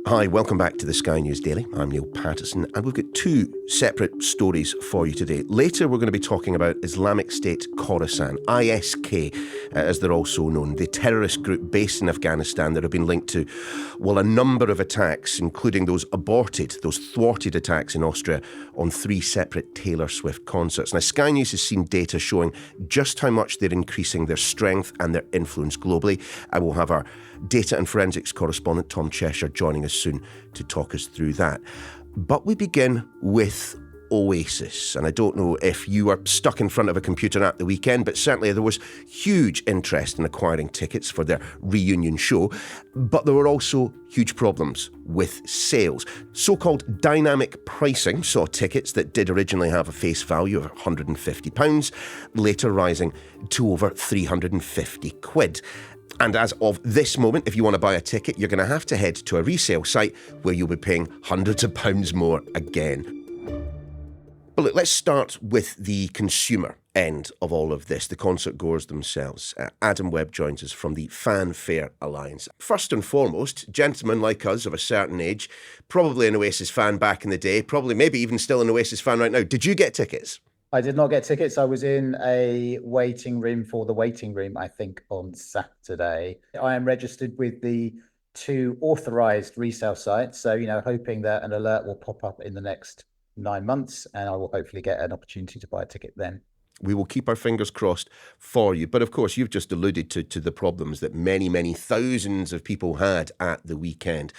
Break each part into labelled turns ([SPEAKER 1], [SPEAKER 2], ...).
[SPEAKER 1] Hi, welcome back to the Sky News Daily. I'm Neil Patterson, and we've got two separate stories for you today. Later, we're going to be talking about Islamic State Khorasan, ISK, as they're also known, the terrorist group based in Afghanistan that have been linked to, well, a number of attacks, including those thwarted attacks in Austria on 3 separate Taylor Swift concerts. Now, Sky News has seen data showing just how much they're increasing their strength and their influence globally, and we'll have our data and forensics correspondent Tom Cheshire joining us soon to talk us through that. But we begin with Oasis, and I don't know if you were stuck in front of a computer at the weekend, but certainly there was huge interest in acquiring tickets for their reunion show, but there were also huge problems with sales. So-called dynamic pricing saw tickets that did originally have a face value of £150 later rising to over 350 quid. And as of this moment, if you want to buy a ticket, you're going to have to head to a resale site where you'll be paying hundreds of pounds more again. But look, let's start with the consumer end of all of this, the concert goers themselves. Adam Webb joins us from the FanFair Alliance. First and foremost, gentlemen like us of a certain age, probably an Oasis fan back in the day, probably maybe even still an Oasis fan right now. Did you get tickets?
[SPEAKER 2] I did not get tickets. I was in a waiting room for the waiting room, I think, on Saturday. I am registered with the 2 authorized resale sites. So, hoping that an alert will pop up in the next 9 months and I will hopefully get an opportunity to buy a ticket then.
[SPEAKER 1] We will keep our fingers crossed for you. But of course, you've just alluded to the problems that many, many thousands of people had at the weekend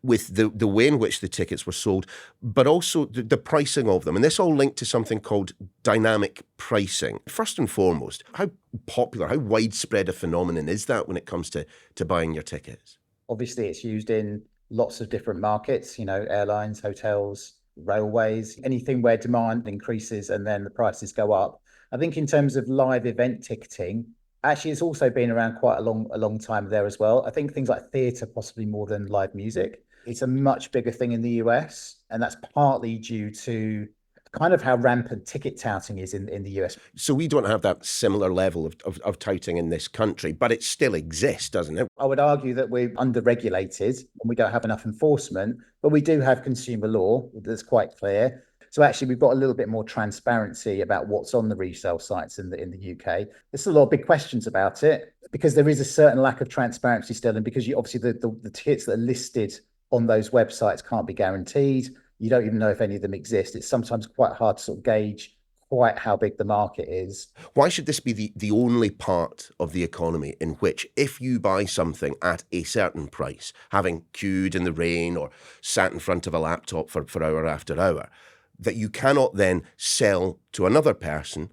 [SPEAKER 1] with the way in which the tickets were sold, but also the pricing of them. And this all linked to something called dynamic pricing. First and foremost, how popular, how widespread a phenomenon is that when it comes to buying your tickets?
[SPEAKER 2] Obviously, it's used in lots of different markets, airlines, hotels, railways, anything where demand increases and then the prices go up. I think in terms of live event ticketing, actually it's also been around quite a long time there as well. I think things like theatre possibly more than live music. It's a much bigger thing in the US, and that's partly due to kind of how rampant ticket touting is in the US.
[SPEAKER 1] So we don't have that similar level of touting in this country, but it still exists, doesn't it?
[SPEAKER 2] I would argue that we're under-regulated and we don't have enough enforcement, but we do have consumer law that's quite clear. So actually, we've got a little bit more transparency about what's on the resale sites in the UK. There's a lot of big questions about it because there is a certain lack of transparency still, and because obviously the tickets that are listed on those websites can't be guaranteed. You don't even know if any of them exist. It's sometimes quite hard to sort of gauge quite how big the market is.
[SPEAKER 1] Why should this be the only part of the economy in which if you buy something at a certain price, having queued in the rain or sat in front of a laptop for hour after hour, that you cannot then sell to another person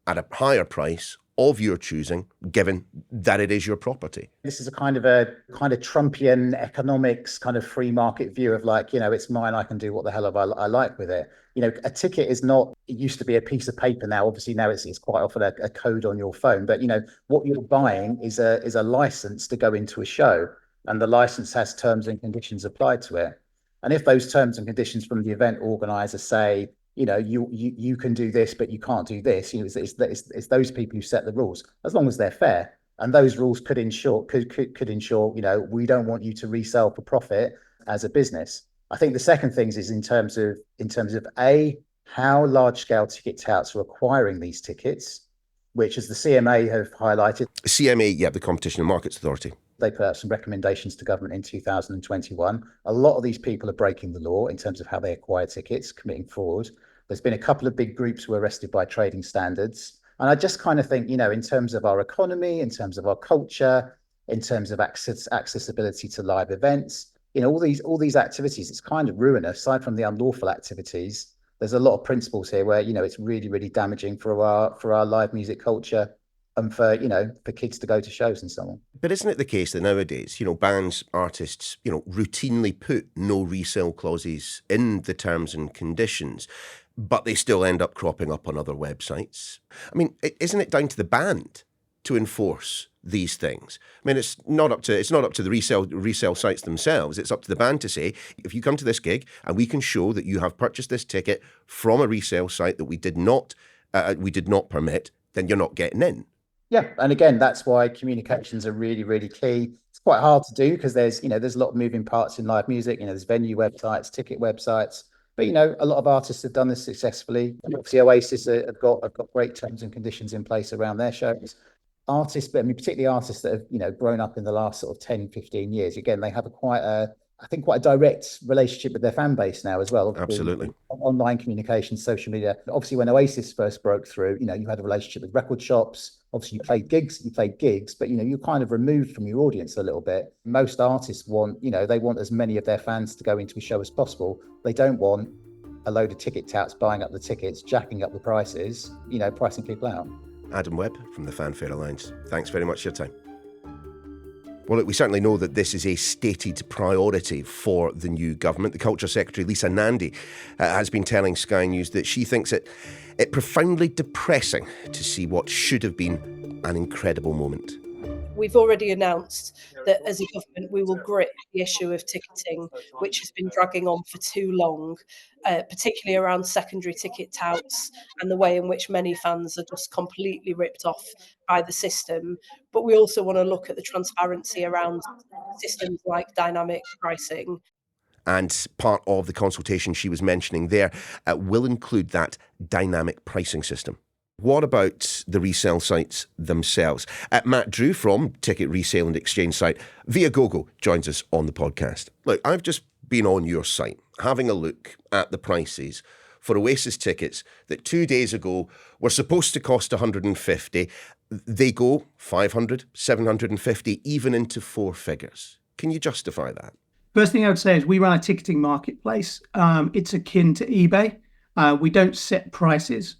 [SPEAKER 1] at a higher price of your choosing, given that it is your property?
[SPEAKER 2] This is a kind of Trumpian economics kind of free market view of like, it's mine, I can do what the hell I like with it. A ticket is not, it used to be a piece of paper now, obviously now it's quite often a code on your phone, but what you're buying is a license to go into a show, and the license has terms and conditions applied to it. And if those terms and conditions from the event organizer say, you can do this, but you can't do this, it's those people who set the rules, as long as they're fair. And those rules could ensure, we don't want you to resell for profit as a business. I think the second thing is in terms of how large scale ticket touts are acquiring these tickets, which as the CMA have highlighted.
[SPEAKER 1] CMA, yeah, the Competition and Markets Authority.
[SPEAKER 2] They put out some recommendations to government in 2021. A lot of these people are breaking the law in terms of how they acquire tickets, committing fraud. There's been a couple of big groups who were arrested by trading standards. And I just kind of think, in terms of our economy, in terms of our culture, in terms of accessibility to live events, all these activities, it's kind of ruinous. Aside from the unlawful activities, there's a lot of principles here where, it's really, really damaging for our live music culture and for kids to go to shows and so on.
[SPEAKER 1] But isn't it the case that nowadays, bands, artists, routinely put no resale clauses in the terms and conditions, but they still end up cropping up on other websites? I mean, isn't it down to the band to enforce these things? I mean, it's not up to the resale sites themselves. It's up to the band to say, if you come to this gig and we can show that you have purchased this ticket from a resale site that we did not permit, then you're not getting in.
[SPEAKER 2] Yeah, and again, that's why communications are really, really key. It's quite hard to do because there's a lot of moving parts in live music. There's venue websites, ticket websites, but a lot of artists have done this successfully. Obviously, Oasis have got great terms and conditions in place around their shows. Artists, but particularly artists that have grown up in the last sort of 10, 15 years. Again, they have quite a direct relationship with their fan base now as well.
[SPEAKER 1] Absolutely.
[SPEAKER 2] Online communication, social media. Obviously, when Oasis first broke through, you had a relationship with record shops. Obviously, you played gigs, but you're kind of removed from your audience a little bit. Most artists want, they want as many of their fans to go into a show as possible. They don't want a load of ticket touts buying up the tickets, jacking up the prices, pricing people out.
[SPEAKER 1] Adam Webb from the FanFair Alliance, thanks very much for your time. Well, look, we certainly know that this is a stated priority for the new government. The Culture Secretary, Lisa Nandy, has been telling Sky News that she thinks it profoundly depressing to see what should have been an incredible moment.
[SPEAKER 3] We've already announced that as a government we will grip the issue of ticketing, which has been dragging on for too long, particularly around secondary ticket touts and the way in which many fans are just completely ripped off by the system. But we also want to look at the transparency around systems like dynamic pricing.
[SPEAKER 1] And part of the consultation she was mentioning there will include that dynamic pricing system. What about the resale sites themselves? Matt Drew from ticket resale and exchange site Viagogo joins us on the podcast. Look, I've just been on your site having a look at the prices for Oasis tickets that 2 days ago were supposed to cost 150. They go 500, 750, even into four figures. Can you justify that?
[SPEAKER 4] First thing I would say is we run a ticketing marketplace. It's akin to eBay. We don't set prices.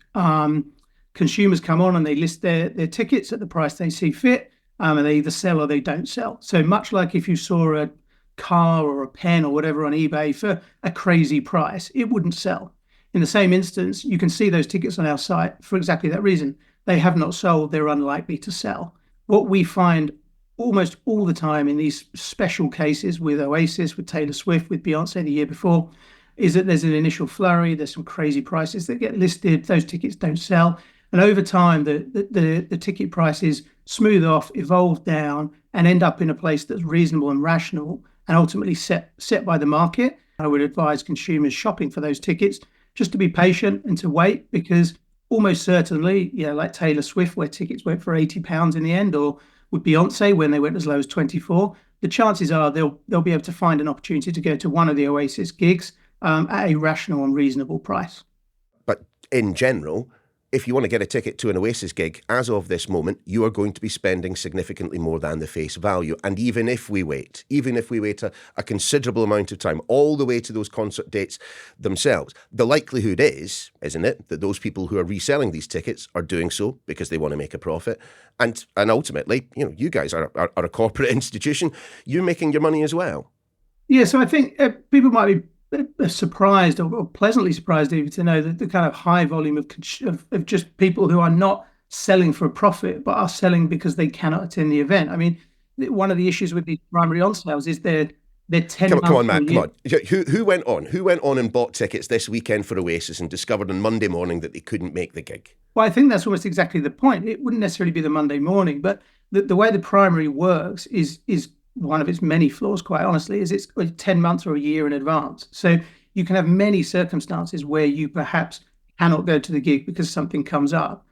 [SPEAKER 4] Consumers come on and they list their tickets at the price they see fit, and they either sell or they don't sell. So much like if you saw a car or a pen or whatever on eBay for a crazy price, it wouldn't sell. In the same instance, you can see those tickets on our site for exactly that reason. They have not sold, they're unlikely to sell. What we find almost all the time in these special cases with Oasis, with Taylor Swift, with Beyonce the year before, is that there's an initial flurry, there's some crazy prices that get listed, those tickets don't sell. And over time, the ticket prices smooth off, evolve down, and end up in a place that's reasonable and rational and ultimately set by the market. I would advise consumers shopping for those tickets just to be patient and to wait, because almost certainly, like Taylor Swift, where tickets went for £80 in the end, or with Beyonce when they went as low as 24, the chances are they'll be able to find an opportunity to go to one of the Oasis gigs at a rational and reasonable price.
[SPEAKER 1] But in general, if you want to get a ticket to an Oasis gig, as of this moment, you are going to be spending significantly more than the face value. And even if we wait a considerable amount of time, all the way to those concert dates themselves, the likelihood is, isn't it, that those people who are reselling these tickets are doing so because they want to make a profit. And ultimately, you guys are a corporate institution. You're making your money as well.
[SPEAKER 4] Yeah, so I think people might be surprised or pleasantly surprised even to know that the kind of high volume of just people who are not selling for a profit but are selling because they cannot attend the event. I mean, one of the issues with these primary on sales is they're 10 months.
[SPEAKER 1] Come on, Matt, come on. Who went on and bought tickets this weekend for Oasis and discovered on Monday morning that they couldn't make the gig?
[SPEAKER 4] Well, I think that's almost exactly the point. It wouldn't necessarily be the Monday morning, but the way the primary works is one of its many flaws, quite honestly, is it's 10 months or a year in advance. So you can have many circumstances where you perhaps cannot go to the gig because something comes up.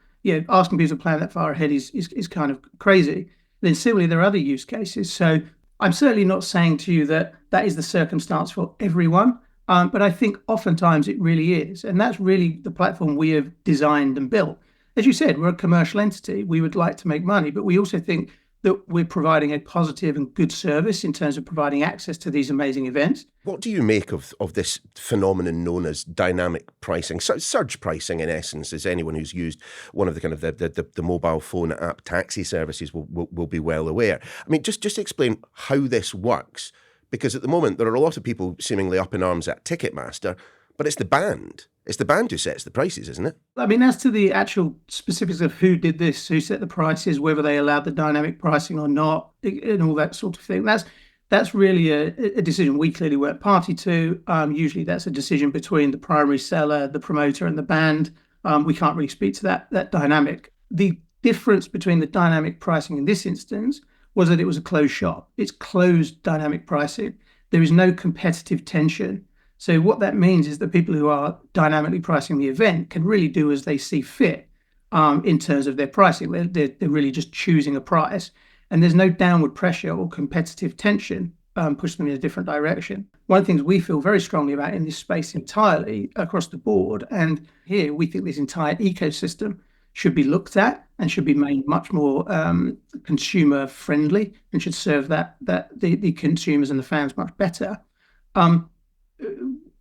[SPEAKER 4] Asking people to plan that far ahead is kind of crazy. Then similarly, there are other use cases. So I'm certainly not saying to you that is the circumstance for everyone, but I think oftentimes it really is. And that's really the platform we have designed and built. As you said, we're a commercial entity. We would like to make money, but we also think that we're providing a positive and good service in terms of providing access to these amazing events.
[SPEAKER 1] What do you make of this phenomenon known as dynamic pricing, surge pricing in essence? As anyone who's used one of the kind of the mobile phone app taxi services will be well aware. I mean, just explain how this works, because at the moment there are a lot of people seemingly up in arms at Ticketmaster, but it's the band. It's the band who sets the prices, isn't it?
[SPEAKER 4] I mean, as to the actual specifics of who did this, who set the prices, whether they allowed the dynamic pricing or not, and all that sort of thing, that's really a decision we clearly weren't party to. Usually that's a decision between the primary seller, the promoter, and the band. We can't really speak to that dynamic. The difference between the dynamic pricing in this instance was that it was a closed shop. It's closed dynamic pricing. There is no competitive tension. So what that means is that people who are dynamically pricing the event can really do as they see fit in terms of their pricing. They're really just choosing a price, and there's no downward pressure or competitive tension pushing them in a different direction. One of the things we feel very strongly about in this space entirely across the board, and here we think this entire ecosystem should be looked at and should be made much more consumer friendly and should serve the consumers and the fans much better.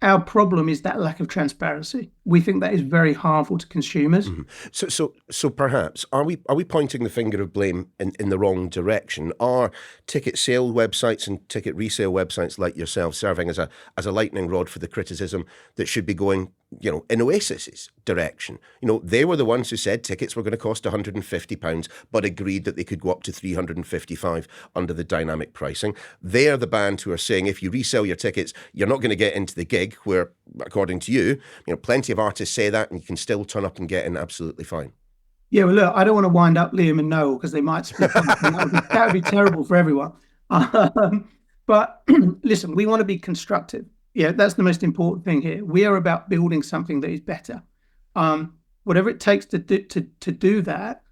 [SPEAKER 4] Our problem is that lack of transparency. We think that is very harmful to consumers.
[SPEAKER 1] Mm-hmm. So perhaps are we pointing the finger of blame in the wrong direction? Are ticket sale websites and ticket resale websites like yourself serving as a lightning rod for the criticism that should be going, in Oasis's direction? They were the ones who said tickets were going to cost £150, but agreed that they could go up to £355 under the dynamic pricing. They're the band who are saying if you resell your tickets, you're not going to get into the gig, where, according to you, plenty of artists say that and you can still turn up and get in absolutely fine.
[SPEAKER 4] Yeah, well, look, I don't want to wind up Liam and Noel because they might split up. That would be terrible for everyone. But listen, we want to be constructive. Yeah, that's the most important thing here. We are about building something that is better. Whatever it takes to do that,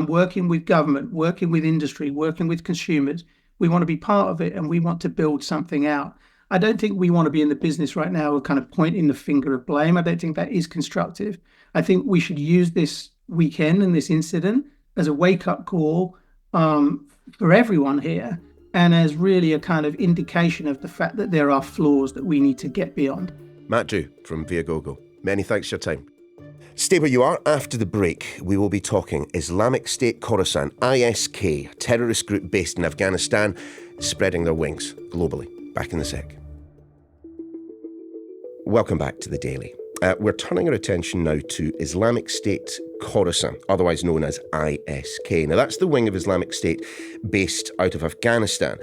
[SPEAKER 4] working with government, working with industry, working with consumers, we want to be part of it and we want to build something out. I don't think we want to be in the business right now of kind of pointing the finger of blame. I don't think that is constructive. I think we should use this weekend and this incident as a wake-up call for everyone here, and as really a kind of indication of the fact that there are flaws that we need to get beyond.
[SPEAKER 1] Matt Dew from Viagogo, many thanks for your time. Stay where you are. After the break, we will be talking Islamic State Khorasan, ISK, a terrorist group based in Afghanistan, spreading their wings globally. Back in a sec. Welcome back to The Daily. We're turning our attention now to Islamic State Khorasan, otherwise known as ISK. Now, that's the wing of Islamic State based out of Afghanistan,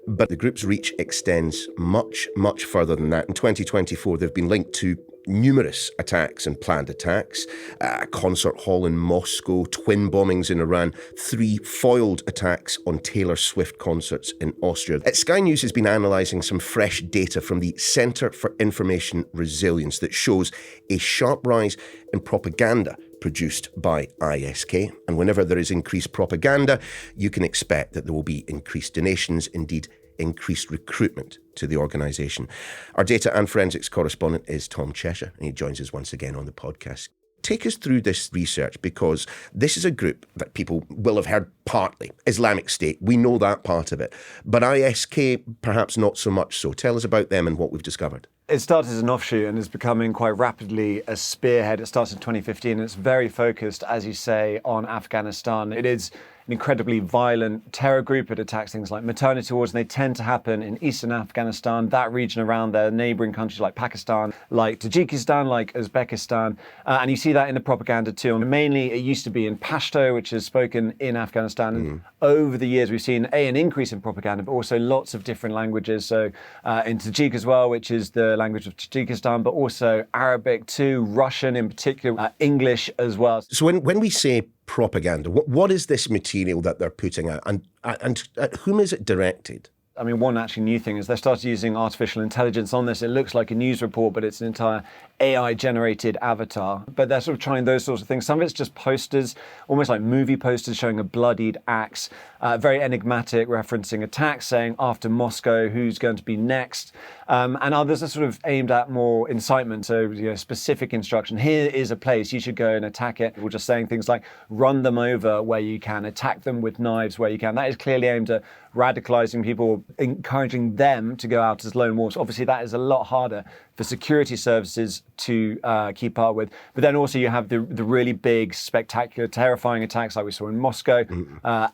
[SPEAKER 1] but the group's reach extends much, much further than that. In 2024, they've been linked to numerous attacks and planned attacks, a concert hall in Moscow, twin bombings in Iran, 3 foiled attacks on Taylor Swift concerts in Austria. Sky News has been analysing some fresh data from the Centre for Information Resilience that shows a sharp rise in propaganda produced by ISK. And whenever there is increased propaganda, you can expect that there will be increased donations, indeed increased recruitment to the organisation. Our data and forensics correspondent is Tom Cheshire, and he joins us once again on the podcast. Take us through this research, because this is a group that people will have heard partly. Islamic State, we know that part of it, but ISK perhaps not so much so. Tell us about them and what we've discovered.
[SPEAKER 5] It started as an offshoot and is becoming quite rapidly a spearhead. It started in 2015 and it's very focused, as you say, on Afghanistan. It is an incredibly violent terror group. It attacks things like maternity wards, and they tend to happen in eastern Afghanistan, that region around their neighbouring countries like Pakistan, like Tajikistan, like Uzbekistan. And you see that in the propaganda too. And mainly it used to be in Pashto, which is spoken in Afghanistan. And over the years, we've seen an increase in propaganda, but also lots of different languages. So in Tajik as well, which is the language of Tajikistan, but also Arabic too, Russian in particular, English as well.
[SPEAKER 1] So when we say propaganda, what is this material that they're putting out, and at whom is it directed?
[SPEAKER 5] I mean, one actually new thing is they started using artificial intelligence on this. It looks like a news report, but it's an entire AI-generated avatar. But they're sort of trying those sorts of things. Some of it's just posters, almost like movie posters showing a bloodied axe, very enigmatic, referencing attacks, saying after Moscow, who's going to be next. And others are sort of aimed at more incitement, so specific instruction. Here is a place, you should go and attack it. We're just saying things like run them over where you can, attack them with knives where you can. That is clearly aimed at radicalizing people, encouraging them to go out as lone wolves. Obviously, that is a lot harder for security services to keep up with. But then also you have the really big, spectacular, terrifying attacks like we saw in Moscow,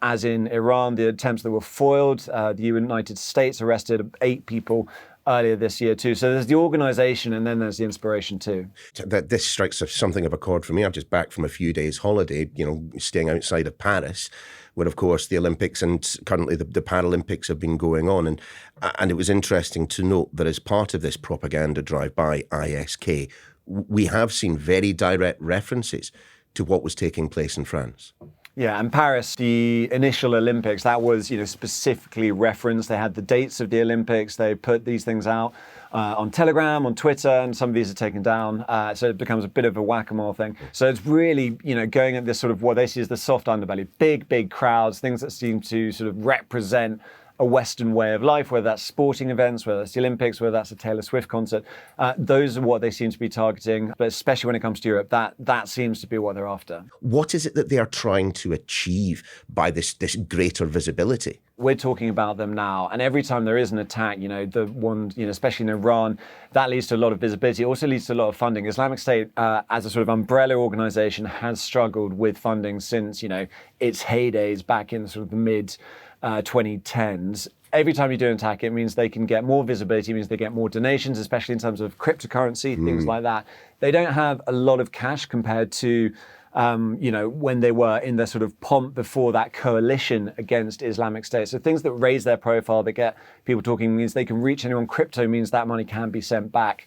[SPEAKER 5] as in Iran, the attempts that were foiled. The United States arrested 8 people earlier this year too. So there's the organisation and then there's the inspiration too.
[SPEAKER 1] This strikes something of a chord for me. I'm just back from a few days holiday, staying outside of Paris, where of course the Olympics and currently the Paralympics have been going on. And it was interesting to note that as part of this propaganda drive by ISK, we have seen very direct references to what was taking place in France.
[SPEAKER 5] Yeah, and Paris, the initial Olympics, that was, specifically referenced. They had the dates of the Olympics. They put these things out on Telegram, on Twitter, and some of these are taken down. So it becomes a bit of a whack-a-mole thing. So it's really, going at this sort of what they see as the soft underbelly, big crowds, things that seem to sort of represent a Western way of life, whether that's sporting events, whether that's the Olympics, whether that's a Taylor Swift concert. Those are what they seem to be targeting, but especially when it comes to Europe, that seems to be what they're after.
[SPEAKER 1] What is it that they are trying to achieve by this greater visibility?
[SPEAKER 5] We're talking about them now, and every time there is an attack, the one, especially in Iran, that leads to a lot of visibility. It also leads to a lot of funding. Islamic State, as a sort of umbrella organization, has struggled with funding since, its heydays back in sort of the mid 2010s. Every time you do an attack, it means they can get more visibility, it means they get more donations, especially in terms of cryptocurrency, things like that. They don't have a lot of cash compared to when they were in their sort of pomp before that coalition against Islamic State. So things that raise their profile, that get people talking, means they can reach anyone. Crypto means that money can be sent back.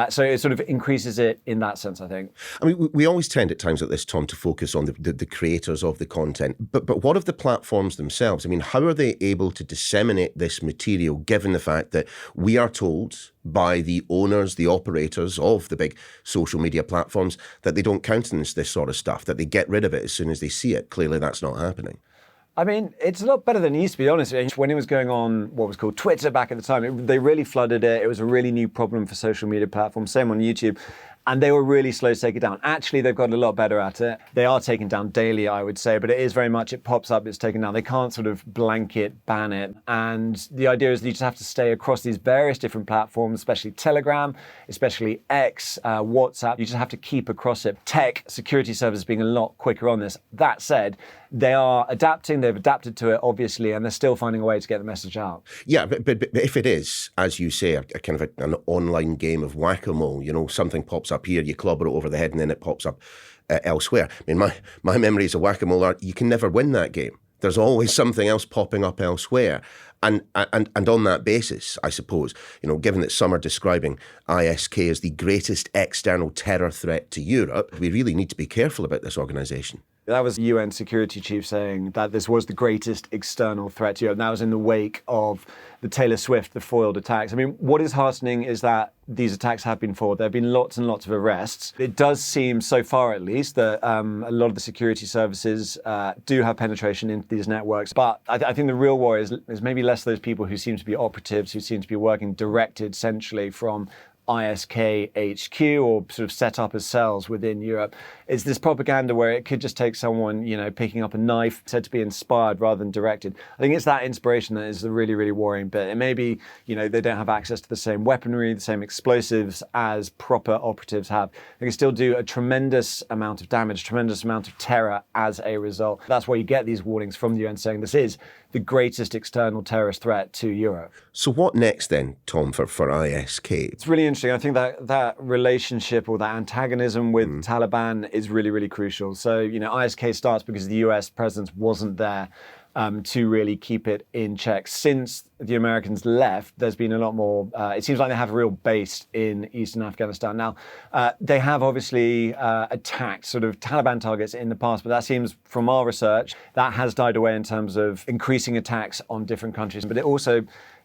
[SPEAKER 5] So it sort of increases it in that sense, I think.
[SPEAKER 1] I mean, we always tend at times like this, Tom, to focus on the creators of the content. But what of the platforms themselves? I mean, how are they able to disseminate this material, given the fact that we are told by the owners, the operators of the big social media platforms, that they don't countenance this sort of stuff, that they get rid of it as soon as they see it? Clearly, that's not happening.
[SPEAKER 5] I mean, it's a lot better than it used to be, honestly. When it was going on what was called Twitter back at the time, they really flooded it. It was a really new problem for social media platforms, same on YouTube. And they were really slow to take it down. Actually, they've got a lot better at it. They are taken down daily, I would say, but it is very much, it pops up, it's taken down. They can't sort of blanket ban it. And the idea is that you just have to stay across these various different platforms, especially Telegram, especially X, WhatsApp. You just have to keep across it. Tech, security services being a lot quicker on this. That said, they are adapting, they've adapted to it, obviously, and they're still finding a way to get the message out.
[SPEAKER 1] Yeah, but if it is, as you say, a kind of an online game of whack-a-mole, something pops up here, you clobber it over the head, and then it pops up elsewhere. I mean, my memories of whack-a-mole are you can never win that game. There's always something else popping up elsewhere. And on that basis, I suppose, given that some are describing ISK as the greatest external terror threat to Europe, we really need to be careful about this organisation.
[SPEAKER 5] That was UN security chief saying that this was the greatest external threat to Europe. And that was in the wake of the Taylor Swift, the foiled attacks. I mean, what is heartening is that these attacks have been foiled. There have been lots and lots of arrests. It does seem, so far at least, that a lot of the security services do have penetration into these networks. But I think the real war is maybe less those people who seem to be operatives, who seem to be working directed centrally from ISK HQ or sort of set up as cells within Europe. It's this propaganda where it could just take someone, picking up a knife, said to be inspired rather than directed. I think it's that inspiration that is the really, really worrying bit. It may be, they don't have access to the same weaponry, the same explosives as proper operatives have. They can still do a tremendous amount of damage, tremendous amount of terror as a result. That's why you get these warnings from the UN saying this is the greatest external terrorist threat to Europe. So
[SPEAKER 1] what next then, Tom, for ISK?
[SPEAKER 5] It's really interesting. I think that relationship or that antagonism with Taliban is really, really crucial. So, ISK starts because the US presence wasn't there to really keep it in check. Since the Americans left, there's been a lot more, it seems like they have a real base in eastern Afghanistan. Now, they have obviously attacked sort of Taliban targets in the past, but that seems, from our research, that has died away in terms of increasing attacks on different countries. But it also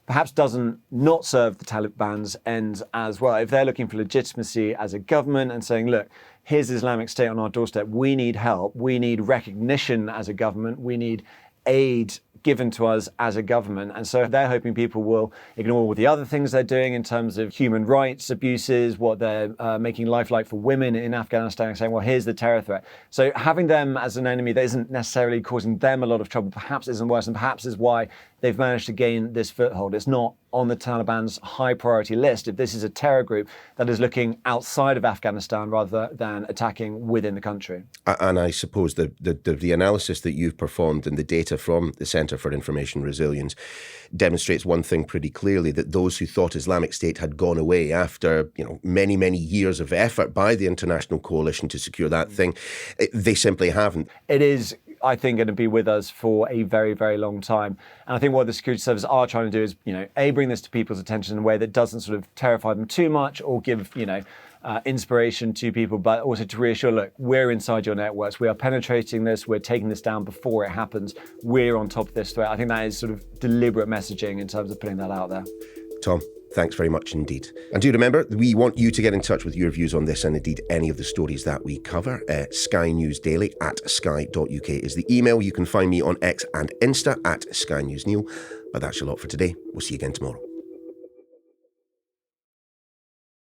[SPEAKER 5] perhaps doesn't not serve the Taliban's ends as well. If they're looking for legitimacy as a government and saying, look, here's Islamic State on our doorstep, we need help, we need recognition as a government, we need aid given to us as a government. And so they're hoping people will ignore all the other things they're doing in terms of human rights abuses, what they're making life like for women in Afghanistan, saying, well, here's the terror threat. So having them as an enemy that isn't necessarily causing them a lot of trouble, perhaps isn't worse, and perhaps is why they've managed to gain this foothold. It's not on the Taliban's high priority list if this is a terror group that is looking outside of Afghanistan rather than attacking within the country.
[SPEAKER 1] And I suppose the analysis that you've performed and the data from the Centre for Information Resilience demonstrates one thing pretty clearly, that those who thought Islamic State had gone away after many, many years of effort by the international coalition to secure that thing, they simply haven't.
[SPEAKER 5] It is I think, going to be with us for a very, very long time. And I think what the security services are trying to do is, bring this to people's attention in a way that doesn't sort of terrify them too much or give, inspiration to people, but also to reassure, look, we're inside your networks. We are penetrating this. We're taking this down before it happens. We're on top of this threat. I think that is sort of deliberate messaging in terms of putting that out there.
[SPEAKER 1] Tom, thanks very much indeed. And do remember, we want you to get in touch with your views on this and indeed any of the stories that we cover. Sky News Daily at sky.uk is the email. You can find me on X and Insta at Sky News Neil. But that's your lot for today. We'll see you again tomorrow.